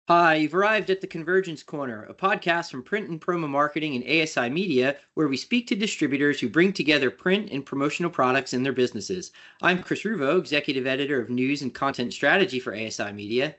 Hi, you've arrived at the Convergence Corner, a podcast from print and promo marketing and ASI Media, where we speak to distributors who bring together print and promotional products in their businesses. I'm Chris Ruvo, executive editor of news and content strategy for ASI Media.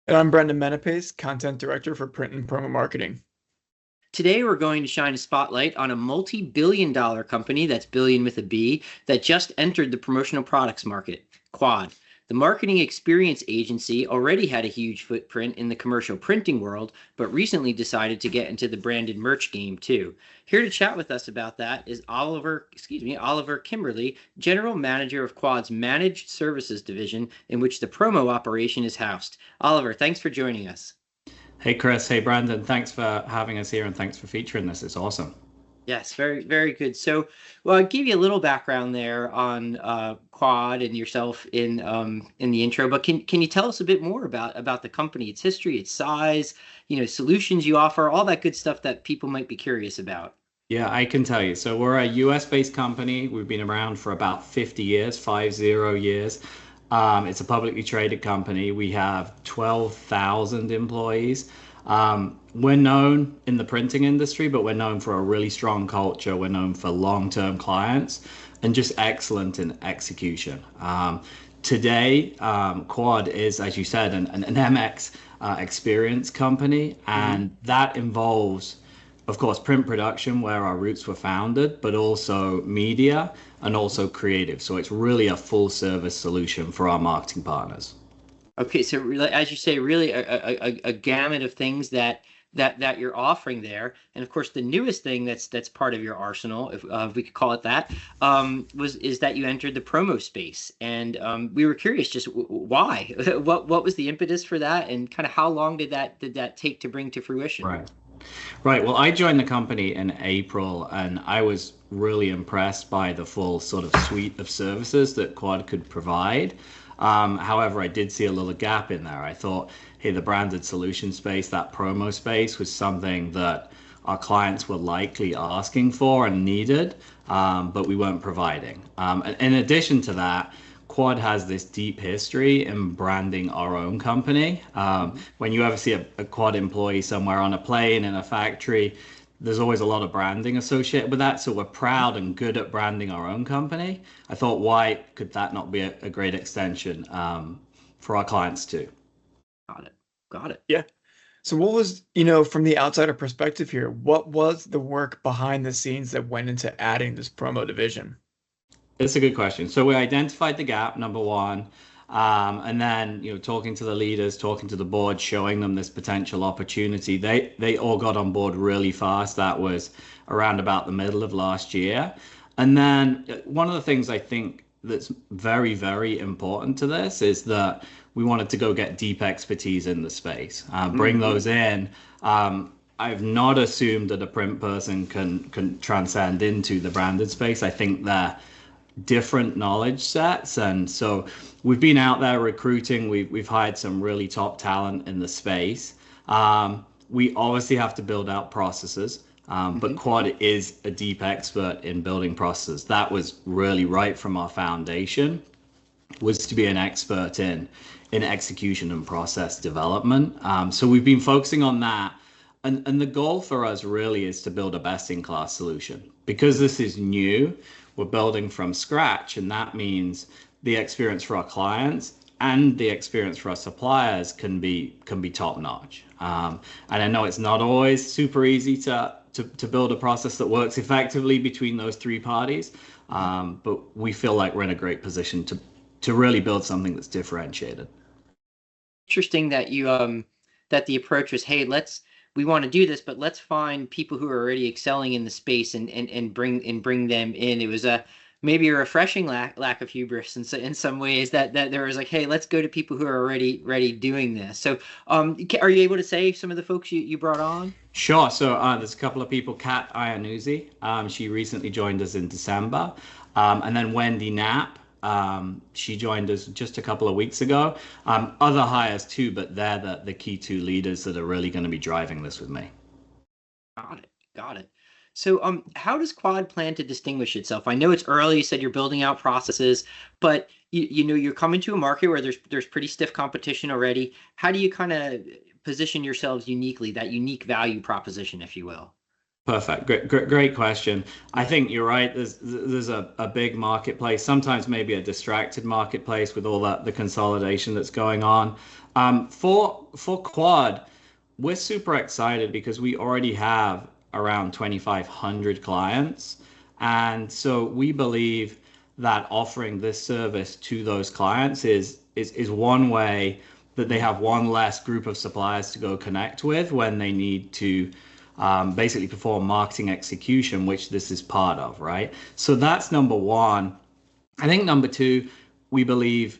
And I'm Brendan Menapace, Content Director for Print and Promo Marketing. Today, we're going to shine a spotlight on a multi-billion-dollar company, that's billion with a B, that just entered the promotional products market, Quad. The marketing experience agency already had a huge footprint in the commercial printing world, but recently decided to get into the branded merch game too. Here to chat with us about that is Oliver Kimberly, General Manager of Quad's Managed Services Division, in which the promo operation is housed. Oliver, thanks for joining us. Hey, Chris. Hey, Brandon. Thanks for having us here and thanks for featuring this. It's awesome. Yes, very, very good. So, well, I'll give you a little background there on Quad and yourself in the intro, but can you tell us a bit more about the company, its history, its size, solutions you offer, all that good stuff that people might be curious about? Yeah, I can tell you. So we're a US-based company. We've been around for about 50 years, 50 years. It's a publicly traded company. We have 12,000 employees. We're known in the printing industry, but we're known for a really strong culture. We're known for long-term clients and just excellent in execution. Today, Quad is, as you said, an MX experience company, and that involves, of course, print production, where our roots were founded, but also media and also creative. So it's really a full service solution for our marketing partners. Okay, so really, as you say, really a gamut of things that you're offering there, and of course, the newest thing that's part of your arsenal, if we could call it that, is that you entered the promo space, and we were curious, just why, what was the impetus for that, and kind of how long did that take to bring to fruition? Right. Right. Well, I joined the company in April and I was really impressed by the full sort of suite of services that Quad could provide. However, I did see a little gap in there. I thought, hey, the branded solution space, that promo space was something that our clients were likely asking for and needed, but we weren't providing. And in addition to that, Quad has this deep history in branding our own company. When you ever see a Quad employee somewhere on a plane in a factory, there's always a lot of branding associated with that. So we're proud and good at branding our own company. I thought, why could that not be a great extension for our clients too? Got it. Got it. Yeah. So what was, from the outsider perspective here, what was the work behind the scenes that went into adding this promo division? It's a good question. So we identified the gap, number one, and then talking to the leaders, talking to the board, showing them this potential opportunity. They all got on board really fast. That was around about the middle of last year. And then one of the things I think that's very, very important to this is that we wanted to go get deep expertise in the space, bring those in. I've not assumed that a print person can transcend into the branded space. I think they're different knowledge sets, and so we've been out there recruiting. We've hired some really top talent in the space. We obviously have to build out processes, but Quad is a deep expert in building processes. That was really right from our foundation, was to be an expert in execution and process development. So we've been focusing on that. And the goal for us really is to build a best-in-class solution. Because this is new, we're building from scratch, and that means the experience for our clients and the experience for our suppliers can be top-notch. And I know it's not always super easy to build a process that works effectively between those three parties, but we feel like we're in a great position to really build something that's differentiated. Interesting that that the approach was, hey, we want to do this, but let's find people who are already excelling in the space and bring them in. It was maybe a refreshing lack of hubris in some ways, that there was like, hey, let's go to people who are already doing this. So are you able to say some of the folks you brought on? Sure. So there's a couple of people. Kat Iannuzzi, she recently joined us in December, and then Wendy Knapp. She joined us just a couple of weeks ago. Other hires too, but they're the key two leaders that are really going to be driving this with me. Got it. So how does Quad plan to distinguish itself? I know it's early, you said you're building out processes, but you're coming to a market where there's pretty stiff competition already. How do you kind of position yourselves uniquely, that unique value proposition, if you will? Perfect. Great question. I think you're right. There's a big marketplace, sometimes maybe a distracted marketplace with all the consolidation that's going on. For Quad, we're super excited because we already have around 2,500 clients. And so we believe that offering this service to those clients is one way that they have one less group of suppliers to go connect with when they need to basically perform marketing execution, which this is part of, right? So that's number one. I think number two, we believe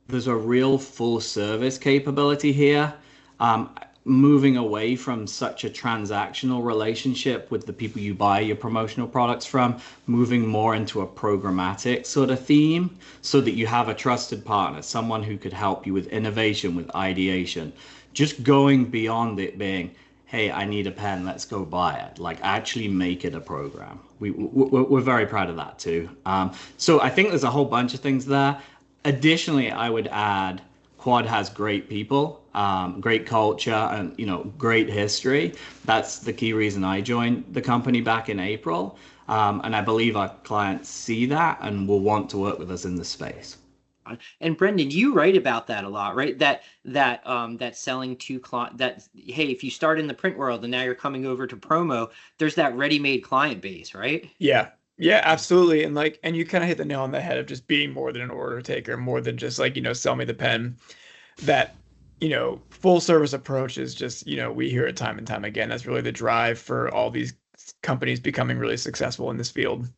there's a real full service capability here. Moving away from such a transactional relationship with the people you buy your promotional products from, moving more into a programmatic sort of theme so that you have a trusted partner, someone who could help you with innovation, with ideation, just going beyond it being, hey, I need a pen, let's go buy it. Like actually make it a program. We're very proud of that too. So I think there's a whole bunch of things there. Additionally, I would add Quad has great people, great culture, and great history. That's the key reason I joined the company back in April, and I believe our clients see that and will want to work with us in the space. And Brendan, you write about that a lot, right? That selling to client, that hey, if you start in the print world and now you're coming over to promo, there's that ready-made client base, right? Yeah. Yeah, absolutely. And you kind of hit the nail on the head of just being more than an order taker, more than just like, sell me the pen. That, full service approach is just, we hear it time and time again. That's really the drive for all these companies becoming really successful in this field.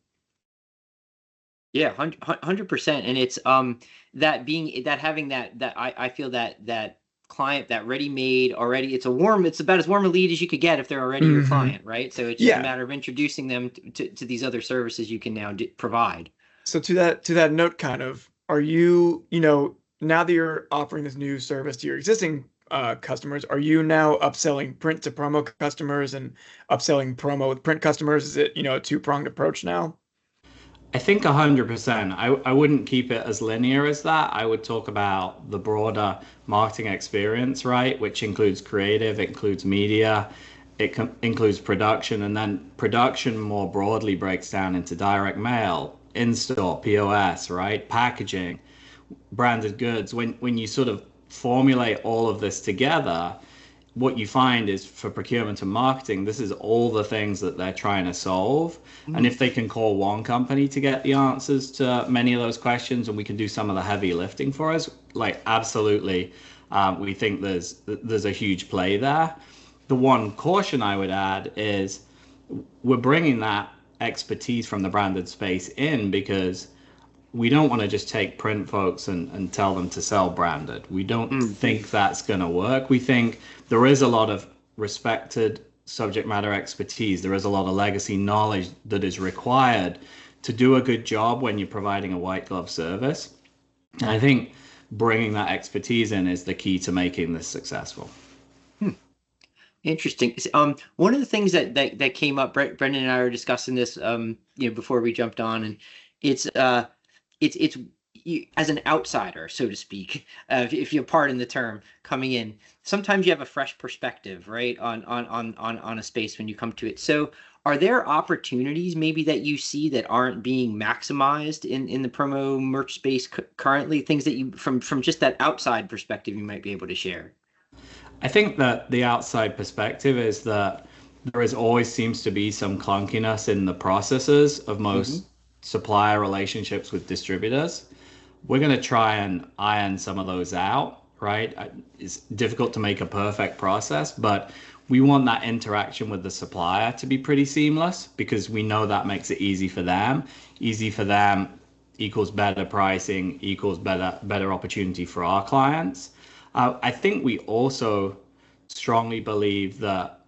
Yeah, 100%. And it's having that I feel that client, that ready-made already, it's about as warm a lead as you could get if they're already your client, right? So it's just a matter of introducing them to these other services you can now provide. So to that note, kind of, are you, now that you're offering this new service to your existing customers, are you now upselling print to promo customers and upselling promo with print customers? Is it, a two-pronged approach now? I think 100%. I wouldn't keep it as linear as that. I would talk about the broader marketing experience, right? Which includes creative, it includes media, includes production, and then production more broadly breaks down into direct mail, in-store, POS, right? Packaging, branded goods. When you sort of formulate all of this together, what you find is for procurement and marketing, this is all the things that they're trying to solve. And if they can call one company to get the answers to many of those questions, and we can do some of the heavy lifting for us, like absolutely, we think there's a huge play there. The one caution I would add is we're bringing that expertise from the branded space in because we don't want to just take print folks and tell them to sell branded. We don't think that's going to work. We think there is a lot of respected subject matter expertise. There is a lot of legacy knowledge that is required to do a good job when you're providing a white glove service. And I think bringing that expertise in is the key to making this successful. Interesting. One of the things that came up, Brendan and I were discussing this, before we jumped on, and it's you, as an outsider, so to speak, if you pardon the term, coming in, sometimes you have a fresh perspective, right, on a space when you come to it. So are there opportunities maybe that you see that aren't being maximized in the promo merch space currently, things that you, from just that outside perspective, you might be able to share? I think that the outside perspective is that there is always seems to be some clunkiness in the processes of most supplier relationships with distributors. We're going to try and iron some of those out, right? It's difficult to make a perfect process, but we want that interaction with the supplier to be pretty seamless because we know that makes it easy for them. Easy for them equals better pricing, equals better opportunity for our clients. I think we also strongly believe that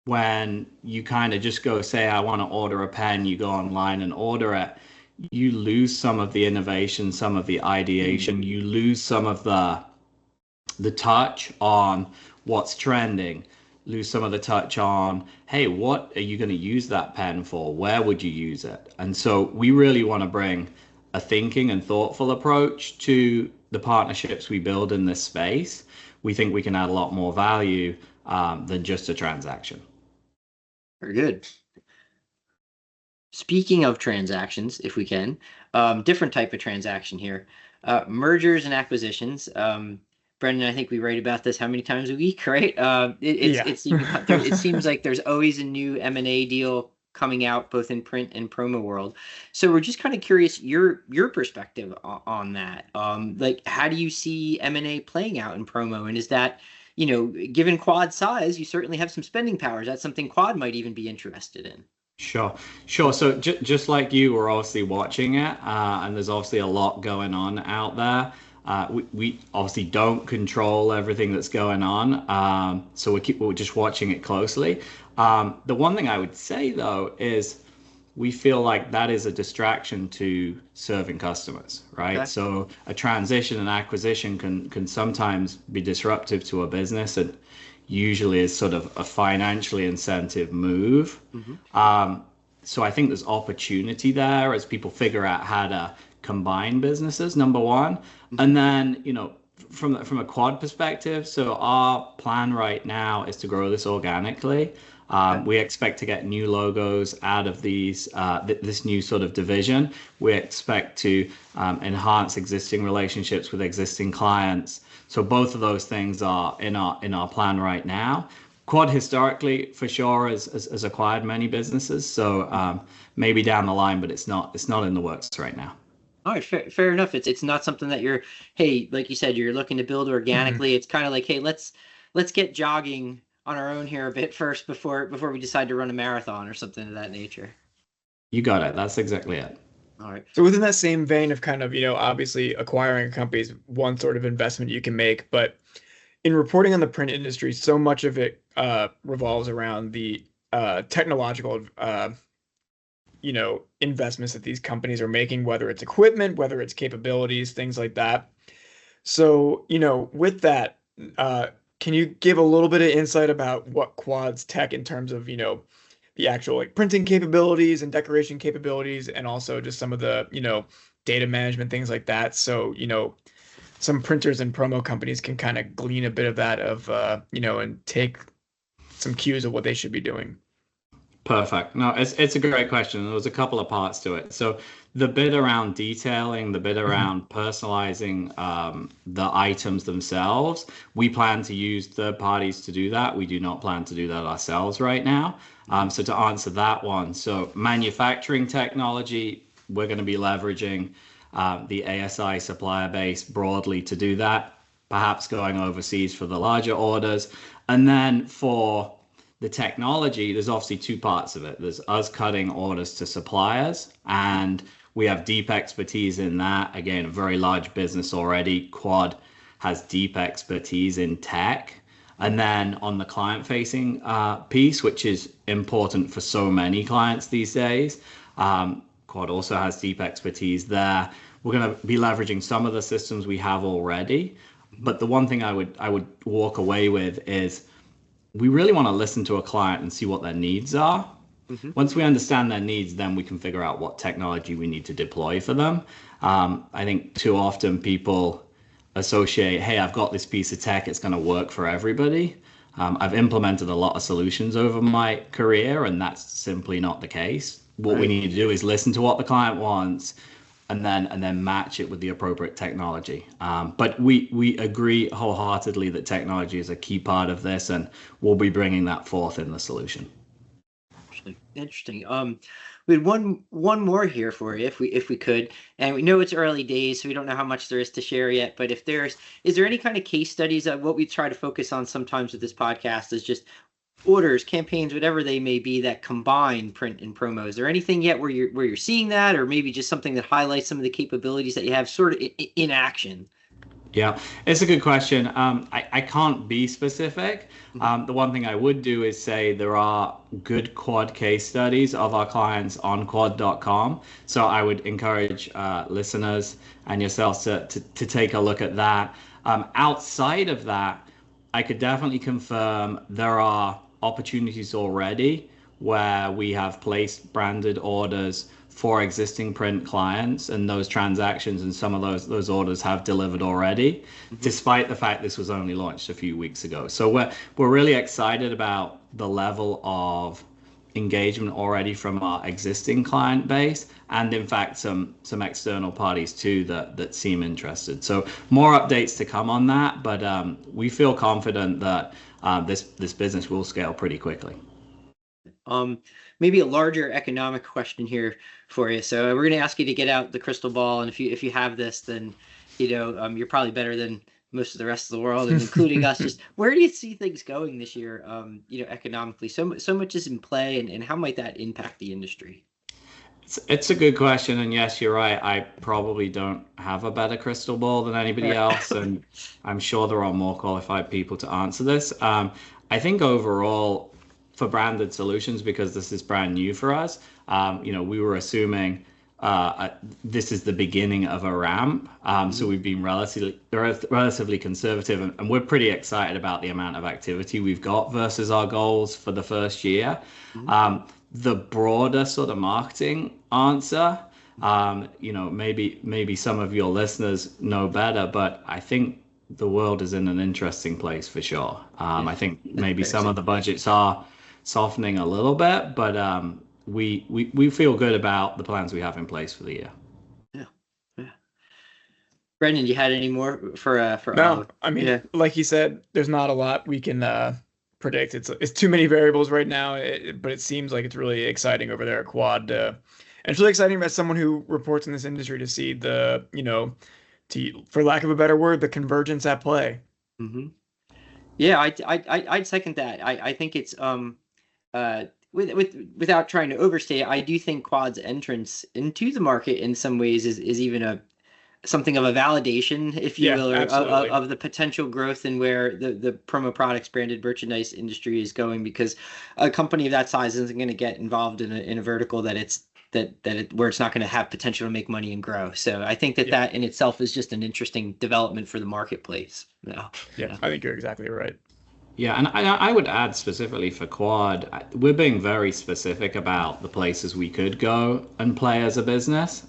when you kind of just go say, I want to order a pen, you go online and order it, you lose some of the innovation, some of the ideation, you lose some of the touch on what's trending, lose some of the touch on, hey, what are you going to use that pen for? Where would you use it? And so we really want to bring a thinking and thoughtful approach to the partnerships we build in this space, we think we can add a lot more value than just a transaction. Very good. Speaking of transactions, if we can, different type of transaction here, mergers and acquisitions. Brendan, I think we write about this how many times a week, right? It seems like there's always a new M&A deal coming out, both in print and promo world. So we're just kind of curious your perspective on that. Like, how do you see M&A playing out in promo? And is that, given Quad's size, you certainly have some spending powers. That's something Quad might even be interested in. Sure. So just like you, we're obviously watching it, and there's obviously a lot going on out there. We obviously don't control everything that's going on, so we're just watching it closely. The one thing I would say though is we feel like that is a distraction to serving customers, right? Okay. So a transition and acquisition can sometimes be disruptive to a business, and usually is sort of a financially incentive move. Mm-hmm. So I think there's opportunity there as people figure out how to combine businesses, number one. Mm-hmm. And then, from a Quad perspective, so our plan right now is to grow this organically. We expect to get new logos out of this new sort of division. We expect to enhance existing relationships with existing clients. So both of those things are in our plan right now. Quad historically, for sure, has acquired many businesses. So maybe down the line, but it's not in the works right now. All right, fair enough. It's not something that you're, hey, like you said, you're looking to build organically. Mm-hmm. It's kind of like, hey, let's get jogging on our own here a bit first before we decide to run a marathon or something of that nature. You got it. That's exactly it. All right. So within that same vein of kind of, obviously acquiring a company is one sort of investment you can make, but in reporting on the print industry, so much of it revolves around the technological, investments that these companies are making, whether it's equipment, whether it's capabilities, things like that. So, with that, can you give a little bit of insight about what Quad's tech in terms of, the actual printing capabilities and decoration capabilities, and also just some of the, data management, things like that. So, some printers and promo companies can kind of glean a bit of that and take some cues of what they should be doing. Perfect. No, it's a great question. There was a couple of parts to it. So the bit around detailing, the bit around personalizing the items themselves, we plan to use third parties to do that. We do not plan to do that ourselves right now. So to answer that one, so manufacturing technology, we're going to be leveraging the ASI supplier base broadly to do that, perhaps going overseas for the larger orders. And then for the technology, there's obviously two parts of it. There's us cutting orders to suppliers, and we have deep expertise in that. Again, a very large business already. Quad has deep expertise in tech. And then on the client-facing piece, which is important for so many clients these days, Quad also has deep expertise there. We're going to be leveraging some of the systems we have already. But the one thing I would walk away with is we really want to listen to a client and see what their needs are. Mm-hmm. Once we understand their needs, then we can figure out what technology we need to deploy for them. I think too often people associate, hey, I've got this piece of tech, it's going to work for everybody. I've implemented a lot of solutions over my career, and that's simply not the case. What we need to do is listen to what the client wants, and then match it with the appropriate technology. But we agree wholeheartedly that technology is a key part of this, and we'll be bringing that forth in the solution. Interesting. We had one more here for you, if we could, and we know it's early days, so we don't know how much there is to share yet. But is there any kind of case studies of what we try to focus on sometimes with this podcast is just orders, campaigns, whatever they may be that combine print and promo? Is there anything yet where you're seeing that, or maybe just something that highlights some of the capabilities that you have sort of in action? Yeah, it's a good question. I can't be specific. The one thing I would do is say there are good Quad case studies of our clients on quad.com. So I would encourage listeners and yourselves to take a look at that. Outside of that, I could definitely confirm there are opportunities already where we have placed branded orders for existing print clients, and those transactions and some of those orders have delivered already, despite the fact this was only launched a few weeks ago. So we're really excited about the level of engagement already from our existing client base, and in fact some external parties too that seem interested. So more updates to come on that, but we feel confident that this business will scale pretty quickly. Maybe a larger economic question here for you. So we're going to ask you to get out the crystal ball, and if you have this, then you're probably better than most of the rest of the world, and including us. Just where do you see things going this year, economically? So much is in play, and how might that impact the industry? It's a good question, and yes, you're right. I probably don't have a better crystal ball than anybody else, and I'm sure there are more qualified people to answer this. I think overall, for branded solutions, because this is brand new for us, we were assuming this is the beginning of a ramp. So we've been relatively conservative, and we're pretty excited about the amount of activity we've got versus our goals for the first year. The broader sort of marketing answer, maybe some of your listeners know better, but I think the world is in an interesting place for sure. I think maybe some of the budgets are softening a little bit, but we feel good about the plans we have in place for the year. Yeah. Brendan, you had any more for No, I mean, like you said, there's not a lot we can predict. It's too many variables right now, but it seems like it's really exciting over there at Quad. And it's really exciting as someone who reports in this industry to see the, for lack of a better word, the convergence at play. Mm-hmm. Yeah, I'd second that. I think it's without trying to overstate, I do think Quad's entrance into the market in some ways is even something of a validation, if you will, of the potential growth and where the promo products branded merchandise industry is going, because a company of that size isn't going to get involved in a vertical where it's not going to have potential to make money and grow. So I think that in itself is just an interesting development for the marketplace. I think you're exactly right. Yeah, and I would add specifically for Quad, we're being very specific about the places we could go and play as a business.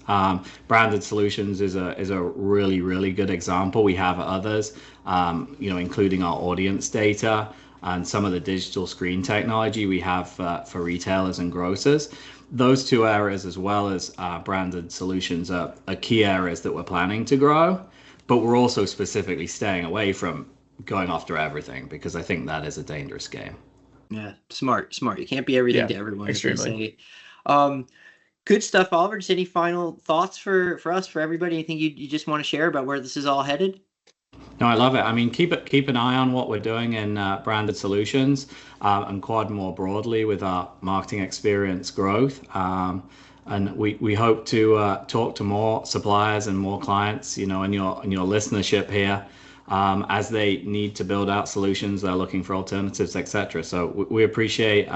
Branded solutions is a really, really good example. We have others, including our audience data and some of the digital screen technology we have for retailers and grocers. Those two areas, as well as branded solutions, are key areas that we're planning to grow, but we're also specifically staying away from going after everything, because I think that is a dangerous game. Yeah, smart. You can't be everything to everyone. Extremely. Good stuff, Oliver. Just any final thoughts for us, for everybody? Anything you just want to share about where this is all headed? No, I love it. I mean, keep an eye on what we're doing in branded solutions and Quad more broadly with our marketing experience growth. And we hope to talk to more suppliers and more clients, in your listenership here. As they need to build out solutions, they're looking for alternatives, etc. So we appreciate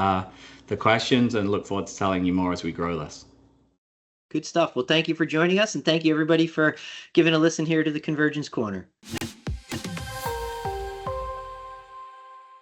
the questions and look forward to telling you more as we grow this. Good stuff. Well, thank you for joining us, and thank you everybody for giving a listen here to the Convergence Corner.